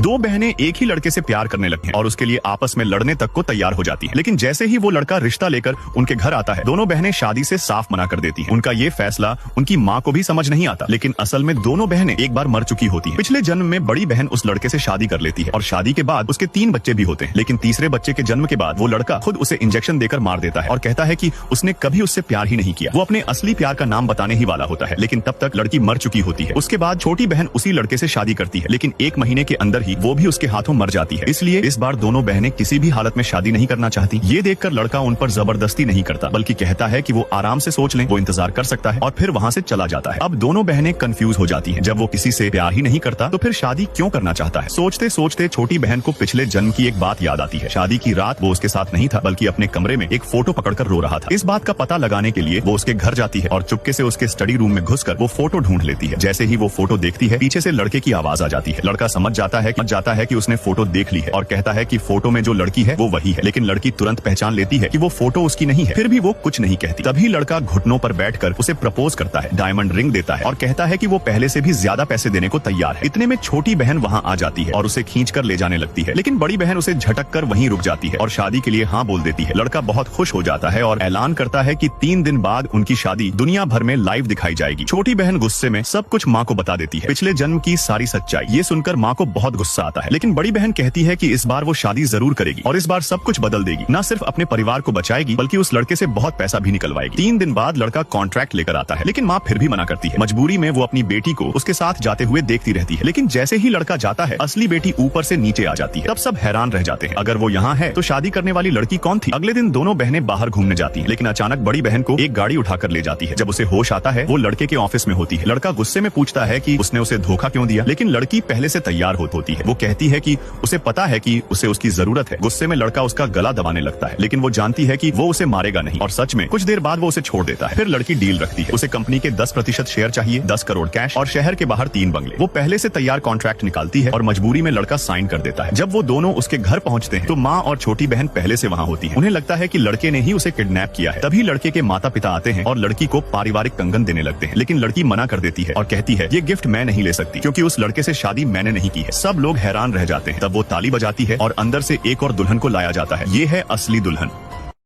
दो बहनें एक ही लड़के से प्यार करने लगती हैं और उसके लिए आपस में लड़ने तक को तैयार हो जाती हैं। लेकिन जैसे ही वो लड़का रिश्ता लेकर उनके घर आता है, दोनों बहनें शादी से साफ मना कर देती हैं। उनका ये फैसला उनकी माँ को भी समझ नहीं आता, लेकिन असल में दोनों बहनें एक बार मर चुकी होती हैं। पिछले जन्म में बड़ी बहन उस लड़के से शादी कर लेती है और शादी के बाद उसके 3 बच्चे भी होते हैं। लेकिन तीसरे बच्चे के जन्म के बाद वो लड़का खुद उसे इंजेक्शन देकर मार देता है और कहता है कि उसने कभी उससे प्यार ही नहीं किया। वो अपने असली प्यार का नाम बताने ही वाला होता है, लेकिन तब तक लड़की मर चुकी होती है। उसके बाद छोटी बहन उसी लड़के से शादी करती है, लेकिन 1 महीने के अंदर ही वो भी उसके हाथों मर जाती है। इसलिए इस बार दोनों बहनें किसी भी हालत में शादी नहीं करना चाहती। ये देखकर लड़का उन पर जबरदस्ती नहीं करता, बल्कि कहता है कि वो आराम से सोच लें, वो इंतजार कर सकता है और फिर वहाँ से चला जाता है। अब दोनों बहनें कंफ्यूज हो जाती हैं। जब वो किसी से प्यार ही नहीं करता तो फिर शादी क्यों करना चाहता है? सोचते सोचते छोटी बहन को पिछले जन्म की एक बात याद आती है। शादी की रात वो उसके साथ नहीं था, बल्कि अपने कमरे में एक फोटो पकड़कर रो रहा था। इस बात का पता लगाने के लिए वो उसके घर जाती है और चुपके से उसके स्टडी रूम में घुसकर वो फोटो ढूंढ लेती है। जैसे ही वो फोटो देखती है, पीछे से लड़के की आवाज आ जाती है। लड़का समझ जाता है कि उसने फोटो देख ली है और कहता है कि फोटो में जो लड़की है वो वही है। लेकिन लड़की तुरंत पहचान लेती है कि वो फोटो उसकी नहीं है, फिर भी वो कुछ नहीं कहती। तभी लड़का घुटनों पर बैठकर उसे प्रपोज करता है, डायमंड रिंग देता है और कहता है कि वो पहले से भी ज्यादा पैसे देने को तैयार है। इतने में छोटी बहन वहाँ आ जाती है और उसे खींचकर ले जाने लगती है, लेकिन बड़ी बहन उसे झटक कर वहीं रुक जाती है और शादी के लिए हाँ बोल देती है। लड़का बहुत खुश हो जाता है और ऐलान करता है कि 3 दिन बाद उनकी शादी दुनिया भर में लाइव दिखाई जाएगी। छोटी बहन गुस्से में सब कुछ माँ को बता देती है, पिछले जन्म की सारी सच्चाई। ये सुनकर माँ को बहुत गुस्सा आता है, लेकिन बड़ी बहन कहती है कि इस बार वो शादी जरूर करेगी और इस बार सब कुछ बदल देगी। न सिर्फ अपने परिवार को बचाएगी, बल्कि उस लड़के से बहुत पैसा भी निकलवाएगी। 3 दिन बाद लड़का कॉन्ट्रैक्ट लेकर आता है, लेकिन माँ फिर भी मना करती है। मजबूरी में वो अपनी बेटी को उसके साथ जाते हुए देखती रहती है, लेकिन जैसे ही लड़का जाता है, असली बेटी ऊपर से नीचे आ जाती है। तब सब हैरान रह जाते हैं, अगर वो यहाँ है तो शादी करने वाली लड़की कौन थी? अगले दिन दोनों बहनें बाहर घूमने जाती हैं, लेकिन अचानक बड़ी बहन को एक गाड़ी उठाकर ले जाती है। जब उसे होश आता है, वो लड़के के ऑफिस में होती है। लड़का गुस्से में पूछता है कि उसने उसे धोखा क्यों दिया, लेकिन लड़की पहले से तैयार होती है। वो कहती है कि उसे पता है कि उसे उसकी जरूरत है। गुस्से में लड़का उसका गला दबाने लगता है, लेकिन वो जानती है कि वो उसे मारेगा नहीं और सच में कुछ देर बाद वो उसे छोड़ देता है। फिर लड़की डील रखती है, उसे कंपनी के 10% शेयर चाहिए, 10 करोड़ कैश और शहर के बाहर 3 बंगले। वो पहले से तैयार कॉन्ट्रैक्ट निकालती है और मजबूरी में लड़का साइन कर देता है। जब वो दोनों उसके घर पहुंचते हैं तो माँ और छोटी बहन पहले से वहाँ होती है। उन्हें लगता है कि लड़के ने ही उसे किडनैप किया है। तभी लड़के के माता पिता आते हैं और लड़की को पारिवारिक कंगन देने लगते हैं, लेकिन लड़की मना कर देती है और कहती है ये गिफ्ट मैं नहीं ले सकती, क्योंकि उस लड़के से शादी मैंने नहीं की है। सब लोग हैरान रह जाते हैं। तब वो ताली बजाती है और अंदर से एक और दुल्हन को लाया जाता है। ये है असली दुल्हन।